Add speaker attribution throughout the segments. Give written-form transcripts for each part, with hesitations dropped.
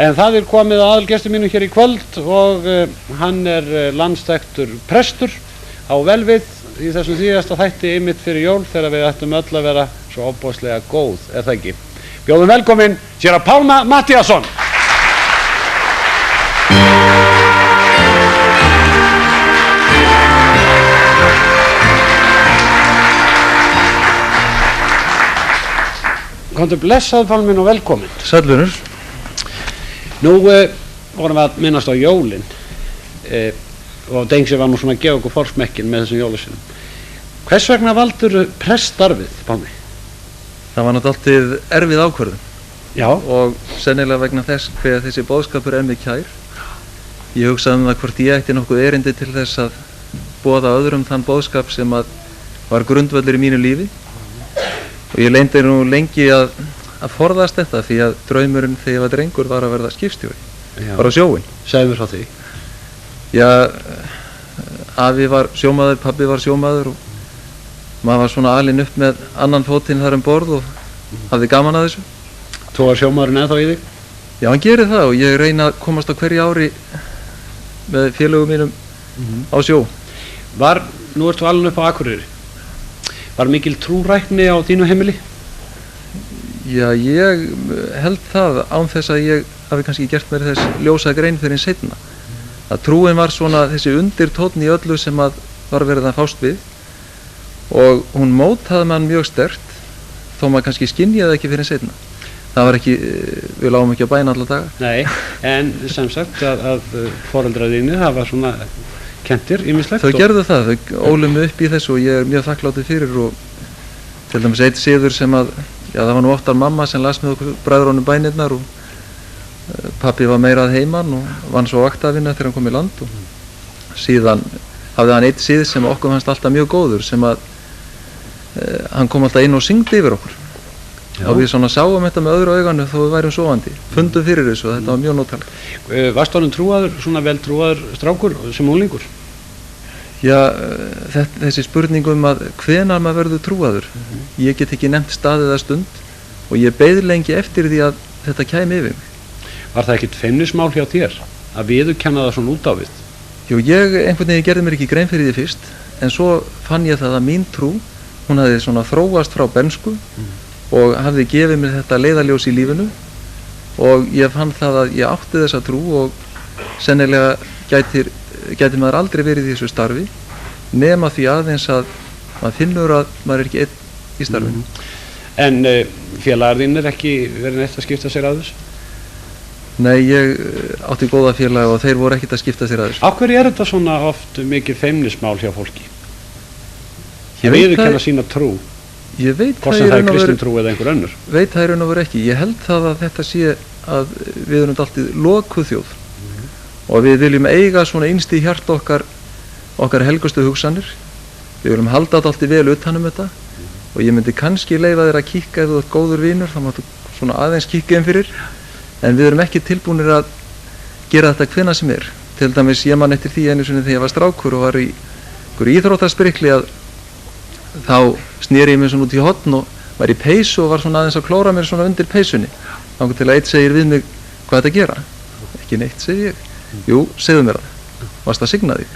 Speaker 1: En það komið að aðalgestur mínu hér í kvöld og hann landsþekktur prestur á Velvið í þessum síðasta þætti einmitt fyrir jól þegar við ættum öll að vera svo ofboðslega góð, það ekki? Bjóðum velkomin séra Pálma Matthíasson. Komdu blessað Pálmi og velkomin.
Speaker 2: Sælunur.
Speaker 1: Nú vorum við að minnast á jólin og Dengsi var nú svona að gefa okkur forsmekkin með þessum jólasinum. Hvers vegna valdur preststarfið, Pálmi?
Speaker 2: Það var náttúrulega erfið ákvörðun.
Speaker 1: Já.
Speaker 2: Og sennilega vegna þess hver þessi boðskapur mig kær. Ég hugsaði það hvort ég ætti nokkuð erindi til þess að boða öðrum þann boðskap sem var grundvöllur í mínu lífi. Og ég leyndi nú lengi að forðast þetta því að draumurinn þegar ég var drengur var að verða skipstjóri. Bara á sjóinn.
Speaker 1: Segðu mér frá því.
Speaker 2: Já, afi var sjómaður, pabbi var sjómaður og maður var svona alinn upp með annan fótinn þar borð og hafði gaman að þessu.
Speaker 1: Tógar sjómaðurinn ennþá í þig?
Speaker 2: Já, hann gerir það og ég reyna að komast á hverju ári með félögum mínum á sjó.
Speaker 1: Nú ertu alinn upp á Akureyri. Var mikil trúrækni á þínu heimili?
Speaker 2: Já, ég held það án þess að ég hafi kannski gert mér þess ljósa grein fyrir en seinna. Að trúin var svona þessi undirtónn í öllu sem var verið að fást við og hún mótaði mann mjög sterkt þó maður kannski skynjaði ekki fyrir en seinna. Það var ekki, við lágum ekki á bæna alla daga.
Speaker 1: Nei, en sem sagt að foreldrar þínir hafa svona kentir ýmislegt.
Speaker 2: Þau gerðu það, þau ólum mig upp í þessu og ég mjög þakkláttur fyrir og til dæmis eitt siður sem það var nú oftar mamma sem las með okkur bræðrónum bænirnar og pappi var meira að heiman og vann svo vaktavinna þegar hann kom í land og síðan hafði hann eitt sið sem okkur fannst alltaf mjög góður sem hann kom alltaf inn og syngdi yfir okkur. Já. Og við svona sáum þetta með öðru auganu þó við værum sofandi, fundum fyrir þessu og þetta var mjög nótalegt.
Speaker 1: Varst honum trúaður, svona vel trúaður strákur sem unglingur?
Speaker 2: Já, þessi spurning að hvenær maður verður trúaður. Ég get ekki nefnt staðið að stund og ég beið lengi eftir því að þetta kæmi yfir mig.
Speaker 1: Var það ekkert feimnismál hjá þér að viðurkenna það svona út á við?
Speaker 2: Jú, ég einhvern veginn gerði mér ekki grein fyrir því fyrst en svo fann ég það að mín trú, hún hafði svona þróast frá bernsku og hafði gefið mér þetta leiðarljós í lífinu og ég fann það að ég átti þessa trú og sennilega gæti maður aldrei verið í þessu starfi nema því aðeins að maður finnur að maður ekki einn í starfinu.
Speaker 1: En félagar þínir ekki verið neitt að skipta sér að þessu?
Speaker 2: Nei, ég átti góða félaga og þeir voru ekkert að skipta sér að þessu.
Speaker 1: Af hverju þetta svona oft mikið feimnismál hjá fólki? Að viðurkenna sína trú?
Speaker 2: Ég veit
Speaker 1: hvort sem það er kristintrú eða einhver önnur.
Speaker 2: Veit það í raun og veru ekki. Ég held það að þetta sé að við erum alltaf lokuð þjóð og við viljum eiga svona innst í hjarta okkar helgustu hugsanir. Við viljum halda alltaf vel utan þetta og ég myndi kannski leyfa þér að kíkka ef þú ert góður vinur, þá máttu svona aðeins kíkja þeim fyrir en við erum ekki tilbúnir að gera þetta hvenær sem er. Til dæmis ég man eftir því einu sinni þegar ég var strákur og var í einhverju íþróttasprikli að þá sneri ég mig svona út í horn og var í peysu og var svona aðeins að klóra mér svona undir peysunni. Þangað til að eitt segir við mig, hvað er þetta að gera? Ekki neitt, segi ég. Jú, segðu mér það. Varst að signa þig?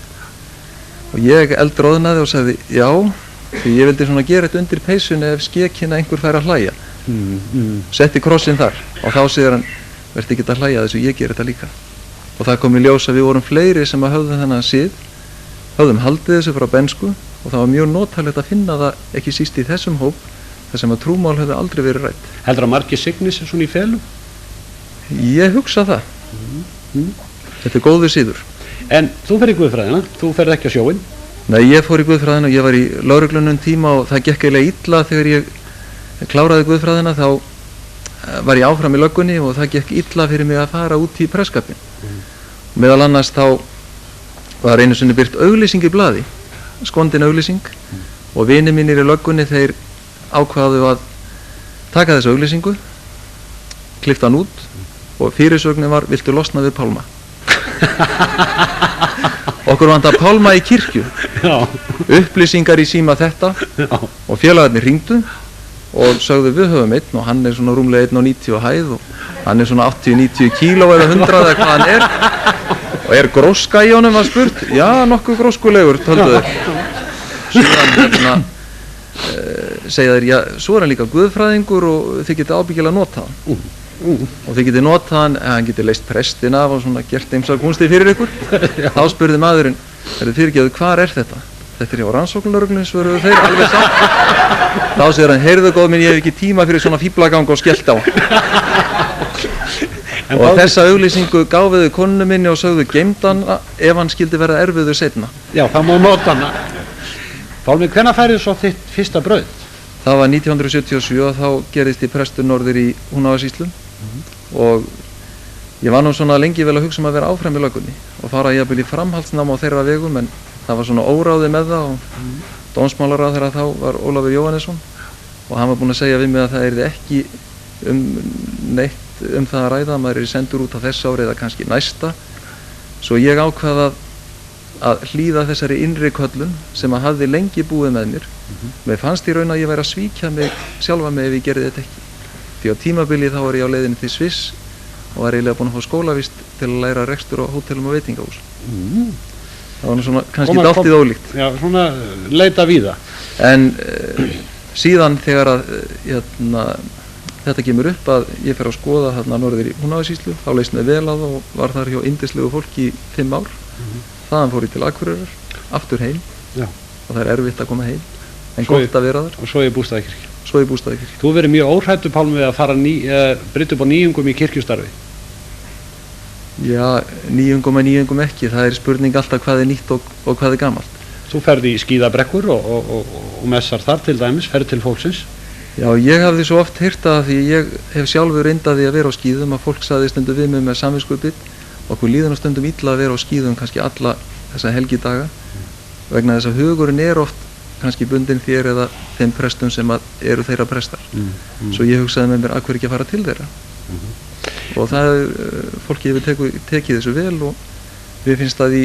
Speaker 2: Og ég eldróðnaði og sagði, já, því ég vildi svona gera þetta undir peysunni ef skekina einhver fær að hlæja. Setti krossinn þar og þá segir hann, verði ekki að hlæja þessu, ég ger þetta líka. Og það kom í ljós að við vorum fleiri sem að höfðum þennan sið, höfðum haldið þessu frá bernsku og það var mjög notalegt að finna það ekki síst í þessum hóp þar sem að trúmál hefði aldrei verið rætt.
Speaker 1: Heldur að margir signi sem svona í felum?
Speaker 2: Ég hugsa það. Þetta er góður síður.
Speaker 1: En þú fer í guðfræðina, þú ferð ekki á sjóinn?
Speaker 2: Nei, ég fór í guðfræðina og ég var í lögreglunum tíma og það gekk eiginlega illa þegar ég kláraði guðfræðina, þá var ég áfram í löggunni og það gekk illa fyrir mig að fara út í presskapin. Meðal annars þá var einu sinni birt auglýsing í blaði, skondin auglýsing og vinir mínir í löggunni þeir ákváðu að taka þessu auglýsingu, klipta hann út og fyrirsögnin var, viltu losna við Pálma? Okkur vantar Pálma í kirkju. Já. Upplýsingar í síma þetta. Já. Og félagarnir hringdu og sögðu við höfum einn og hann er svona rúmlega 1,90 á hæð og Hann er svona 80-90 kíló eða 100 eða hvað hann er. Og gróska í honum, var spurt? Já, nokkuð gróskulegur, töldu þeir. Síðan segja þeir, já, svo er hann líka guðfræðingur og þið getið ábyggilega notað hann. Og þið getið notað hann, hann getið leist prestin af og svona gert ýmsar kúnstið fyrir ykkur. Þá spurði maðurinn, fyrirgeðu, hvar er þetta? Þetta hjá rannsóknarlögreglunni, svöruðu þeir, alveg satt. Þá segir hann, heyrðu góð minn, ég hef ekki tíma fyrir svona fíblagang og skellt á. Og þessa auglýsingu gáfiðu konunni minni og sögðu geymdan ef hann skildi verða erfiður seinna.
Speaker 1: Já, það má nota hana. Pálmi, hvenær færið svo þitt fyrsta brauð?
Speaker 2: Það var 1977 og þá gerðist ég prestur norður í Húnavatnssýslu og ég var nú svona lengi vel að hugsa að vera áfram í löggunni og fara jafnvel í framhaldsnám á þeirra vegum, en það var svona óráði með það og dómsmálaráðherra þá var Ólafur Jóhannesson og hann var búinn að segja við mig að það yrði ekki neitt það að ræða, maður er sendur út á þessu ári eða kannski næsta, svo ég ákvað að hlýða þessari innri köllun sem að hafði lengi búið með mér. Mér fannst í raun að ég væri að svíkja mig sjálfa mig ef ég gerði þetta ekki, því á tímabili þá var ég á leiðinni til Sviss og var eiginlega búinn að fá skólavist til að læra rekstur á hótelum og veitingahús. Það var nú svona kannski dálítið ólíkt.
Speaker 1: Já, svona leita víða.
Speaker 2: En síðan þegar að þetta kemur upp að ég fer að skoða þarna norður í Húnavatnssýslu, þá leist mér vel að og var þar hjá yndislegu fólki í 5 ár. Þaðan fór ég til Akureyrar, aftur heim. Já. Og það er erfitt að koma heim, en gott að vera þar.
Speaker 1: Og svo í Bústaðakirkju.
Speaker 2: Svo í Bústaðakirkju.
Speaker 1: Þú verið mjög óhræddur, Pálmi, við að fara brydda upp á nýjungum í kirkjustarfi.
Speaker 2: Já, nýjungum ekki, það er spurning alltaf hvað er nýtt og hvað er gamalt.
Speaker 1: Þú ferði í skíðabrekkur og messar þar til dæmis, ferði til fólksins.
Speaker 2: Já, ég hafði svo oft heyrt að því ég hef sjálfur reyndaði að vera á skíðum að fólk sagði stundum við mig með samviskubit okkur líður nú stundum illa að vera á skíðum kannski alla þessa helgidaga vegna þess að hugurinn er oft kannski bundinn þér eða þeim prestum sem eru þeirra prestar. Svo ég hugsaði með mér að hver ekki að fara til þeirra. Og það fólki hefur tekið þessu vel og við finnst að því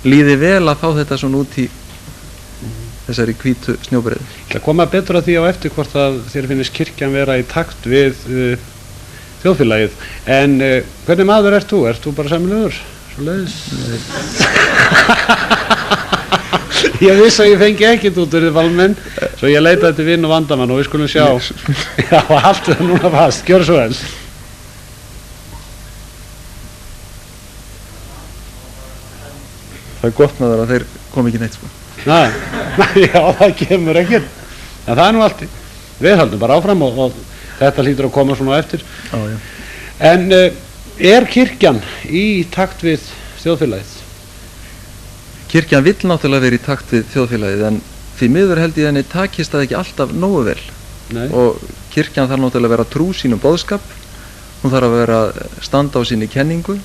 Speaker 2: líði vel að fá þetta svona út í þessari hvítu snjóbreiðu.
Speaker 1: Það koma betur að því á eftir hvort að þér finnist kirkjan vera í takt við þjóðfélagið. En hvernig maður ert þú? Ert þú bara sæmilegur? Svoleiðis? Ég vissi að ég fengi ekkert út úr þið Pálmi, svo ég leitaði til vinn og vandamann og við skulum sjá. Já, haltu það núna fast, gjör svo vel.
Speaker 2: Það er gott með það að þeir kom ekki neitt sko.
Speaker 1: Já, það kemur ekkert. En það er nú allt. Við höldum bara áfram og þetta hlýtur að koma svona á eftir.
Speaker 2: Já.
Speaker 1: En er kirkjan í takt við þjóðfélagið?
Speaker 2: Kirkjan vill náttúrulega vera í takt við þjóðfélagið en því miður held ég henni takist það ekki alltaf nógu vel. Nei. Og kirkjan þarf náttúrulega að vera trú sínum boðskap, hún þarf að vera standa á sinni kenningu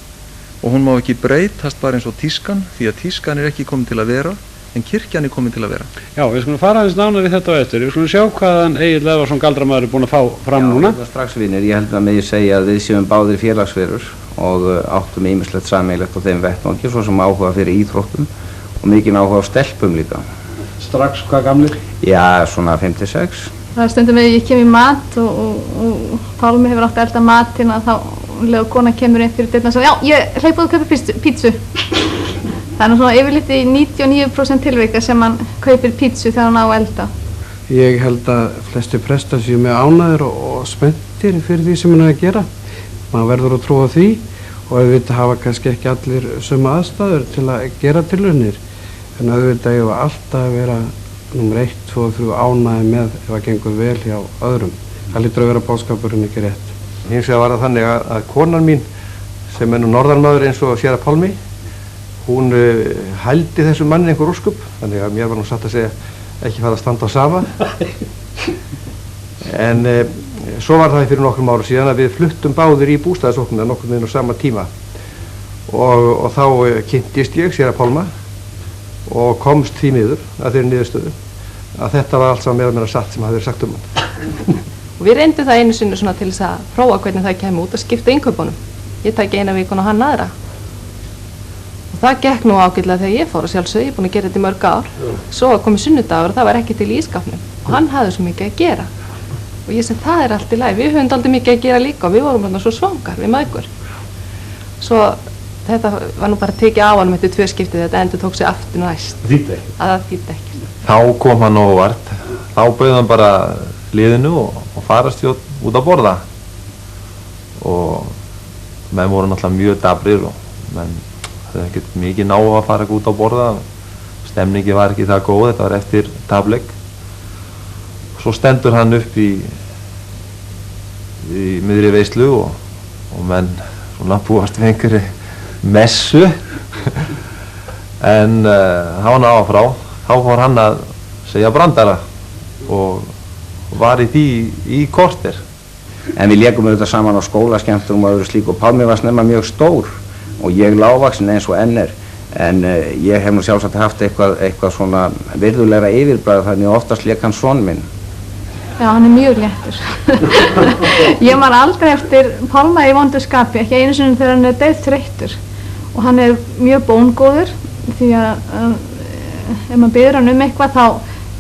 Speaker 2: og hún má ekki breytast bara eins og tískan því að tískan er ekki komin til að vera en kirkjan er komin til að vera. Já,
Speaker 1: við skulum fara aðeins nánar við þetta á eftir. Við skulum sjá hvaðan Egill Eðvarðsson galdramaður er búinn að fá fram núna.
Speaker 3: Já, strax vinir. Ég held að með ég segja að við séum báðir félagsverur og áttum ýmislegt sameiginlegt á þeim vettvangi, svo sem áhuga fyrir íþróttum og mikinn áhuga á stelpum líka.
Speaker 1: Strax hvað gamlir?
Speaker 3: Já, svona 5-6.
Speaker 4: Það er stundum að ég kem í mat og Pálmi hefur átt að elda matinn að þá lega kona kemur inn fyrir dyrnar og sagði, já, ég hleyp út að kaupa pítsu. Það er nú svona yfirleitt í 99% tilvika sem hann kaupir pítsu þegar hann á að elda.
Speaker 5: Ég held að flesti prestar séu með ánægðir og spenntir fyrir því sem hann er að gera. Maður verður að trúa því og auðvitað hafa kannski ekki allir sömu aðstæður til að gera tilraunir. En auðvitað ég var alltaf að vera númer 1, 2 og 3 ánægði með ef það gengur vel hjá öðrum. Það lítur að vera boðskapurinn ekki rétt. Hins vegar var það þannig að konan mín sem er nú norðanmaður eins og séra Pálmi, hún hældi þessu manni einhver óskup, þannig að mér var nú satt að segja ekki fara að standa á sama. En svo var það fyrir nokkrum árum síðan að við fluttum báðir í bústaðasóknina nokkur með á sama tíma og þá kynntist ég séra Pálma og komst því miður að þeirri niðurstöðu að þetta var allt saman meira meira satt sem hafði verið sagt hann.
Speaker 6: Og við reyndum það einu sinni svona til þess að prófa hvernig það kemur út að skipta innkaupunum. Ég tæki eina vikuna og hann aðra. Og það gekk nú ágætlega þegar ég fór og sjálfsög, ég er búin að gera þetta í mörg ár. Svo komið sunnudagur og það var ekki til í ískapnum og hann hafði svo mikið að gera. og ég segi það allt í lagi, við höfum aldrei mikið að gera líka og við vorum þarna svo svangar við mæðgur. Svo þetta var nú bara tekið á hann eftir 2 skipti, þetta endur tók sig aftur næst.
Speaker 1: Þýddi ekki.
Speaker 6: Að það þýddi ekki.
Speaker 7: Þá kom hann óvart, þá bauð hann bara liðinu og farastjórn út að borða og menn voru náttúrulega mjög dabrir og menn höfðu ekkert mikið ná að fara út að borða, stemningi var ekki það góð, þetta var eftir tapleik. Svo stendur hann upp í miðri veislu og menn svona búast við einhverju messu en hann á frá, þá fór hann að segja brandara og var í því í korter.
Speaker 3: En við lékum auðvitað saman á skólaskemmtunum og öðru slíku og Pálmi var snemma mjög stór og ég lágvaxinn eins og enn en ég hef nú sjálfsagt haft eitthvað svona virðulegra yfirbragð þannig að oftast lék hann son minn.
Speaker 4: Já, hann mjög léttur. Ég man aldrei eftir Pálma í vondu skapi, ekki einu sinni þegar hann dauðþreyttur og hann mjög bóngóður því að ef maður biður hann eitthvað þá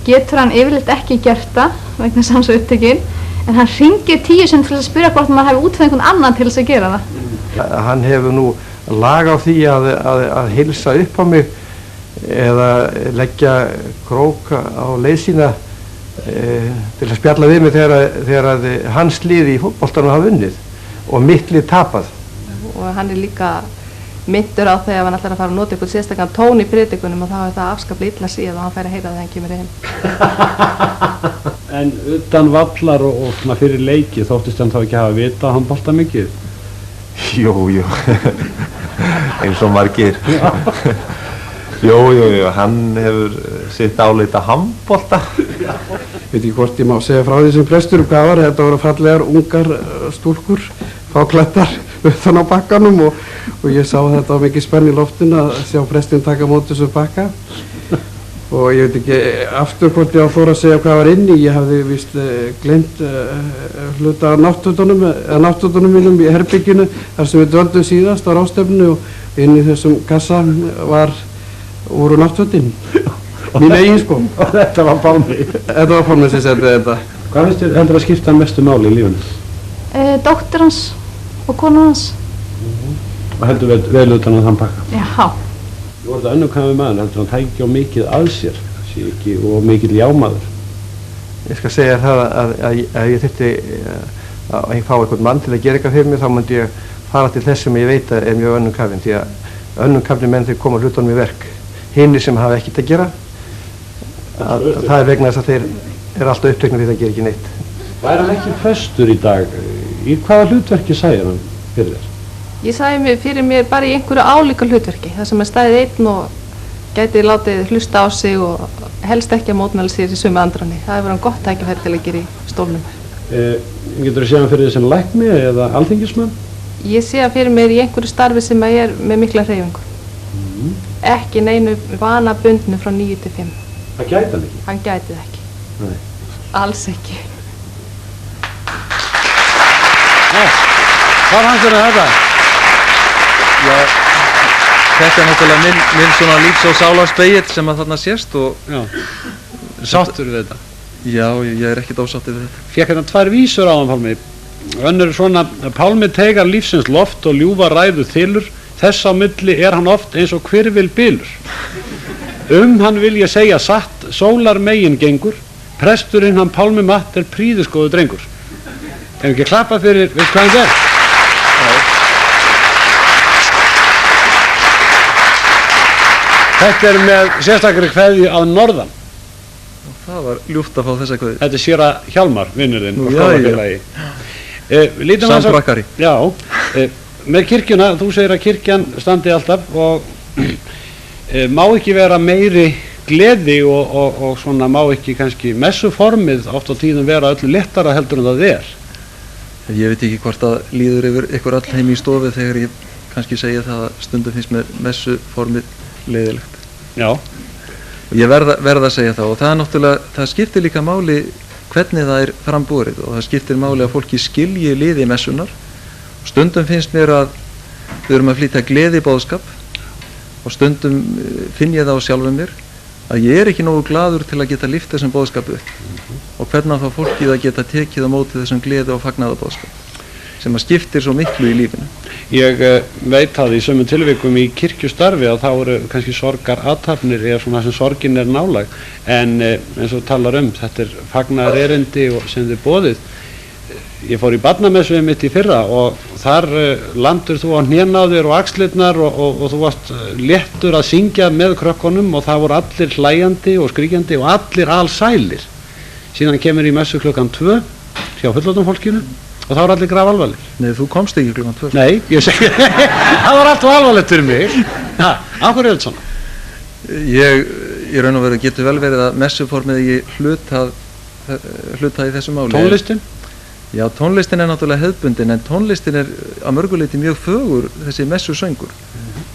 Speaker 4: getur hann yfirleitt ekki gert það vegna þess að hann svo upptekinn en hann hringir 10 sinnum til að spyrja hvort maður hefur útfæð einhvern annan til þess að gera það.
Speaker 5: Hann hefur nú lag á því að heilsa upp á mig eða leggja krók á leið sína til að spjalla við mig þegar hans lið í fótboltanum hafa unnið og mitt lið tapað.
Speaker 6: Og hann líka myndur á þegar hann ætlar að fara að nota eitthvað sérstakann tón í predikunum og þá það afskaplega illa síðan og hann fær að heyra þegar hann kemur heim.
Speaker 1: En utan vallar og svona fyrir leiki þóttist hann þá ekki hafa vita handbolta mikið?
Speaker 7: Jú, eins og margir. Jú, hann hefur sitt álita handbolta.
Speaker 5: Veit ekki hvort ég má segja frá því sem prestur hvað var, þetta voru fallegar ungar stúlkur, fáklættar utan á bakkanum og ég sá þetta á mikið spenn í loftinu að sjá prestin taka mót þessu bakka og ég veit ekki aftur hvort ég á þóra að segja hvað var inni, ég hafði víst glemt hluta af náttúrunum mínum í herbygginu þar sem við dvöldum síðast á ráðstefnu og inn í þessum kassa voru náttúrun mín eigin sko.
Speaker 1: Og þetta var Pálmi?
Speaker 5: Þetta var Pálmi sem setti þetta.
Speaker 1: Hvað finnst þér heldur að skipta mestu máli í lífinu?
Speaker 4: Dóttir hans og kona hans.
Speaker 1: Og heldur vel utan að hann pakka?
Speaker 4: Já.
Speaker 1: Þú voru þetta önnumkvæmi maður, heldur hann tæki á mikið að sér, sé ekki, og mikill jámaður?
Speaker 5: Ég skal segja það að ég þyrfti að ég fá einhvern mann til að gera eitthvað fyrir mig, þá myndi ég fara til þess sem ég veit að mjög önnumkvæmin, því að önnumkvæmni menn þeir koma hlutunum í verk. Hinir sem hafa ekkert að gera, það er vegna þess að þeir alltaf uppteknir því að gera ekki neitt.
Speaker 1: Væri hann ekki prestur í dag? Í hvaða hlutverki sæði hann fyrir þér?
Speaker 6: Ég sæði fyrir mér bara í einhverju álíka hlutverki, það sem stæði einn og gæti látið hlusta á sig og helst ekki að mótmæla sér í sömu andrani. Það hefur hann gott tækifæri til að gera í stólnum.
Speaker 1: Getur þú séð hann fyrir þér sem lækni eða alþingismann?
Speaker 6: Ég sé hann fyrir mér í einhverju starfi sem með mikla hreyfingu. Ekki neinu vanabundnu frá 9 til 5.
Speaker 1: Það gæti hann ekki?
Speaker 6: Hann gæti það ekki.
Speaker 1: Nei.
Speaker 6: Alls ekki.
Speaker 1: Hvað fannst þér þetta?
Speaker 2: Já, þetta er náttúrulega minn svona lífs- og sálarspegill sem að þarna sést og...
Speaker 1: Já. Sáttur við þetta?
Speaker 2: Já, ég er ekkert ósáttur við þetta.
Speaker 1: Fékk hérna 2 vísur á hann, Pálmi. Önnur svona, Pálmi teigar lífsins loft og ljúfa ræðu þylur, þess á milli er hann oft eins og hvirfil bylur. Hann vil ég segja satt, sólar megin gengur, presturinn hann Pálmi Matt er prýðiskoðu drengur. Hefum ekki klappað fyrir, veist hvað hann er? Þetta er með sérstakri kveðju að norðan.
Speaker 2: Það var ljúft að fá þessa kveðju.
Speaker 1: Þetta er séra Hjálmar, vinnurinn og
Speaker 2: Já,
Speaker 1: skólafélagi.
Speaker 2: Sambrakkari.
Speaker 1: Já, með kirkjuna, þú segir að kirkjan standi alltaf og má ekki vera meiri gleði og svona má ekki kannski messuformið oft á tíðum vera öllu léttara heldur en það er.
Speaker 2: Ég veit ekki hvort að líður yfir ykkur all heim í stofu þegar ég kannski segja það að stundum finnst mér messuformið leiðilegt.
Speaker 1: Já.
Speaker 2: Og ég verð að segja það og það er náttúrulega, það skiptir líka máli hvernig það er framborið og það skiptir máli að fólki skilji liði messunar. Stundum finnst mér að við erum að flytja gleði boðskap og stundum finn ég það á sjálfum mér að ég er ekki nógu glaður til að geta lyft þessum boðskap upp og hvernig þá fólkið að geta tekið á móti þessum gleði og fagnaðarboðskap sem að skiptir svo miklu í lífinu.
Speaker 1: Ég veit að í sömu tilvikum í kirkjustarfi að þá eru kannski sorgar athafnir eða svona sem sorgin er nálæg, en eins og talar þetta er fagnaðar erindi og sem þið boðið. Ég fór í barnamessu mitt í fyrra og þar landur þú á hnén á þér og axlirnar og þú varst léttur að syngja með krökkunum og það voru allir hlæjandi og skríkjandi og allir alsælir. Síðan kemur í messu klukkan 2 hjá fullorðna fólkinu og þá er allir grafalvarlegir.
Speaker 2: Nei, þú komst ekki klukkan 2.
Speaker 1: Nei, ég segi það var allt alvarlegt fyrir mig. Af hverju er þetta svona?
Speaker 2: Ég raun og veru getur vel verið að messuformið ég hluta í þessu máli.
Speaker 1: Tónlistin?
Speaker 2: Já, tónlistin er náttúrulega hefðbundin, en tónlistin er að mörguleyti mjög fögur, þessi messusöngur.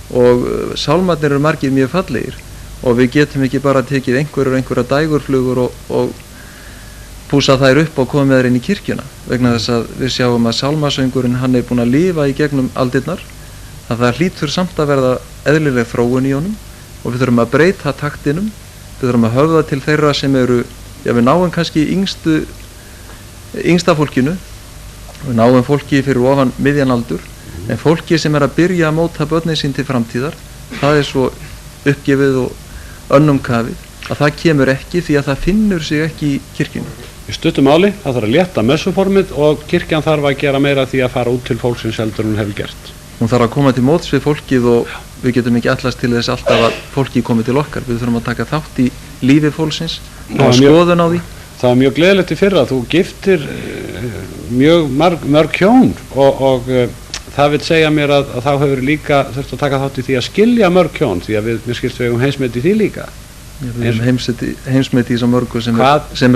Speaker 2: Og sálmarnir eru margir mjög fallegir og við getum ekki bara tekið einhverja dægurflugur og púsa þær upp og koma með þær inn í kirkjuna, vegna þess að við sjáum að sálmasöngurinn hann er búinn að lifa í gegnum aldirnar, að það hlýtur samt að verða eðlileg þróun í honum og við þurfum að breyta taktinum, við þurfum að höfða til þeirra sem eru, já við náum kannski yngsta fólkinu, við náum fólki fyrir ofan miðjan aldur, en fólki sem er að byrja að móta börnin sín til framtíðar, það er svo uppgefið og önnum kafið að það kemur ekki því að það finnur sig ekki í kirkjunni.
Speaker 1: Í stuttu máli, það þarf að létta messuformið og kirkjan þarf að gera meira því að fara út til fólksins heldur en hún hefur gert.
Speaker 2: Hún þarf að koma til móts við fólkið og við getum ekki allast til þess alltaf að fólkið komi til okkar. Við þurfum að taka þátt í lífi fólksins og skoðun á því.
Speaker 1: Það var mjög gleðilegt í fyrra, þú giftir mjög mörg hjón og það vil segja mér að þá hefur líka þurft að taka þátt í því að skilja mörg hjón, því að mér skilst við eigum heimsmet í því líka.
Speaker 2: Við erum heimsmet í svo mörgu sem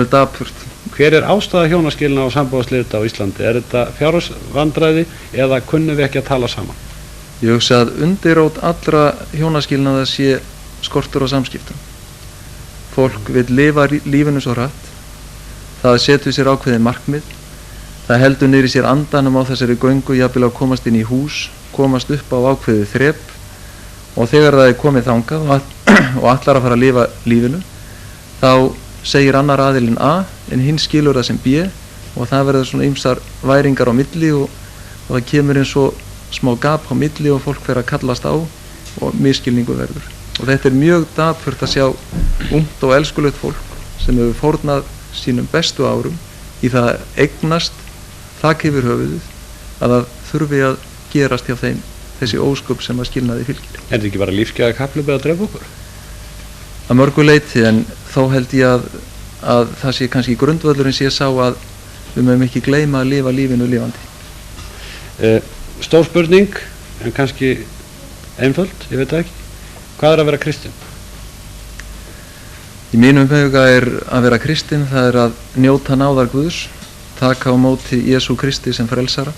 Speaker 2: er dapurt.
Speaker 1: Hver er ástæða hjónaskilna og sambúðarslita á Íslandi? Er þetta fjárhagsvandræði eða kunnum við ekki að tala saman?
Speaker 2: Ég hugsa að undirrót allra hjónaskilnaða sé skortur á samskiptum. Fólk vil lifa lífinu svo hratt, það setur sér ákveðið markmið, það heldur niður í sér andanum á þessari göngu, jafnvel að komast inn í hús, komast upp á ákveðið þrep og þegar það er komið þangað og allar að fara að lifa lífinu, þá segir annar aðilinn A en hinn skilur það sem B og það verður svona ýmsar væringar á milli og það kemur eins og smá gap á milli og fólk fer að kallast á og misskilningu verður. Og þetta er mjög dapurt að sjá ungt og elskulegt fólk sem hefur fórnað sínum bestu árum í það að eignast þak yfir höfuðið að það þurfi að gerast hjá þeim þessi ósköp sem að skilnaði fylgir.
Speaker 1: Er þetta ekki bara lífsgæða kapphlaup að drepa okkur?
Speaker 2: Að mörgu leyti, en þó held ég að það sé kannski grundvöllurinn sé sá að við mögum ekki gleyma að lifa lífinu lifandi.
Speaker 1: Stór spurning, en kannski einföld, ég veit það ekki. Hvað er að vera kristinn?
Speaker 2: Í mínum huga er að vera kristinn, það er að njóta náðar Guðs, taka á móti Jesú Kristi sem frelsara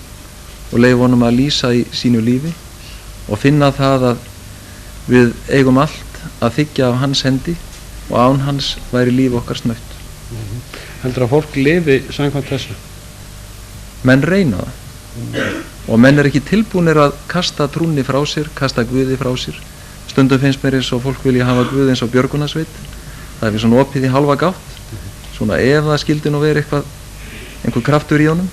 Speaker 2: og leyfa honum að lýsa í sínu lífi og finna það að við eigum allt að þiggja af hans hendi og án hans væri líf okkar snautt.
Speaker 1: Heldur að fólk lifi samkvæmt þessu?
Speaker 2: Menn reyna það og menn er ekki tilbúnir að kasta trúnni frá sér, kasta Guði frá sér. Stundum finnst mér eins og fólk vilja hafa Guð eins og björgunarsveit, það er við svona opið í hálfa gátt, svona ef það skildi nú verið einhver kraftur í honum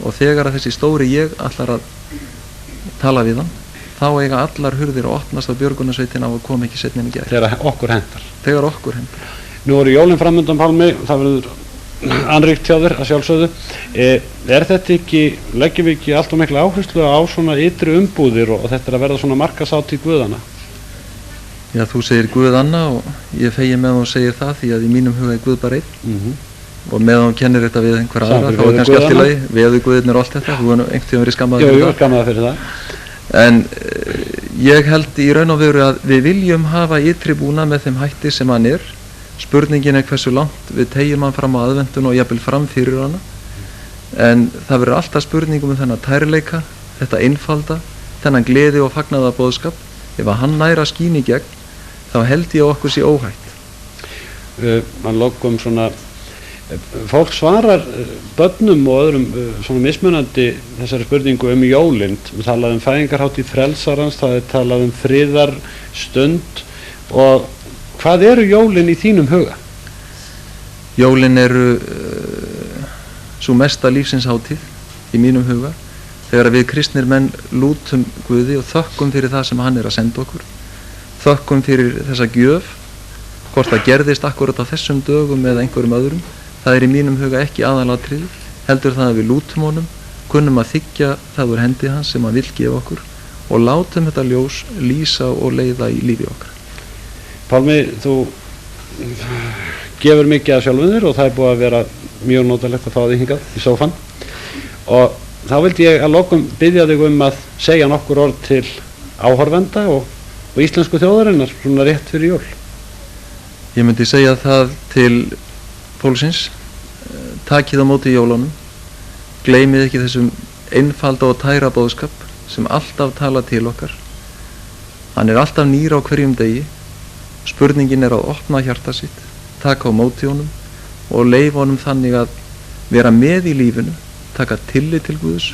Speaker 2: og þegar að þessi stóri ég ætlar að tala við hann, þá eiga allar hurðir að opnast á björgunarsveitina og koma ekki seinna en í gær.
Speaker 1: Þegar okkur hendar.
Speaker 2: Þegar okkur hendar.
Speaker 1: Nú eru jólin framöndan, Pálmi, það verður annríkt hjá þér að sjálfsögðu. Er þetta ekki, leggjum við ekki allt of mikla áherslu á svona ytri umbúðir og þetta er að verða svona markaðshátíð Guðanna?
Speaker 2: Já, þú segir Guðanna og ég fegi með hún segir það því að í mínum huga er Guð bara einn. Og meðan hún kennir þetta við einhver aðra þá er kannski allt í lagi, veðu Guðirnir og allt þetta, þú hefur einhvern tíma verið skammaður fyrir það.
Speaker 1: Jú, skammaður fyrir það.
Speaker 2: En ég held í raun og veru að við viljum hafa ytri búnað með þeim hætti sem hann er. Spurningin er hversu langt við tegjum hann fram á aðventun og jafnvel fram fyrir hana. En það verður alltaf spurningum þennan tærleika, þetta einfalda, þennan gleði og fagnaða boðskap. Ef að hann næra skín í gegn, þá held ég að okkur sé óhætt.
Speaker 1: Man lokum svona fólk svarar börnum og öðrum svona mismunandi þessari spurningu jólin. Við talaðum fæðingarhátíð frelsarans, það er talað friðarstund og Hvað eru jólin í þínum huga?
Speaker 2: Jólin eru svo mesta lífsins hátíð í mínum huga, þegar við kristnir menn lútum Guði og þökkum fyrir það sem hann að senda okkur, þökkum fyrir þessa gjöf, hvort það gerðist akkurat á þessum dögum eða einhverjum öðrum, það í mínum huga ekki aðalatriði, heldur það að við lútum honum, kunnum að þiggja það úr hendi hans sem hann vill gefa okkur og látum þetta ljós lýsa og leiða í lífi okkar.
Speaker 1: Pálmi, þú gefur mikið af sjálfum þér og það búið að vera mjög notalegt að fá þig hingað í sófann, og þá vildi ég að lokum biðja þig að segja nokkur orð til áhorfenda og íslensku þjóðarinnar svona rétt fyrir jól.
Speaker 2: Ég myndi segja það til fólksins, takið á móti jólunum, gleymið ekki þessum einfalda og tæra boðskap sem alltaf tala til okkar. Hann alltaf nýr á hverjum degi. Spurningin að opna hjarta sitt, taka á móti honum og leyfa honum þannig að vera með í lífinu, taka tillit til Guðs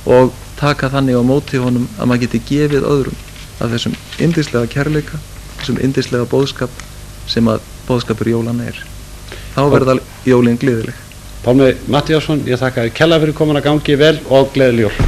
Speaker 2: og taka þannig á móti honum að maður geti gefið öðrum af þessum yndislega kærleika, þessum yndislega boðskap sem að boðskapur jólanna Þá verða jólin gleðileg.
Speaker 1: Pálmi Matthíasson, ég þakka þér kærlega fyrir komin að gangi vel og gleðileg jól.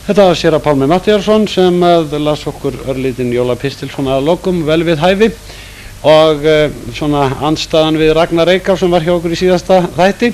Speaker 1: Þetta var séra Pálmi Matthíasson sem las okkur örlítinn jólapistil svona að lokum, vel við hæfi, og svona andstaðan við Ragnar Reykjá sem var hjá okkur í síðasta þætti.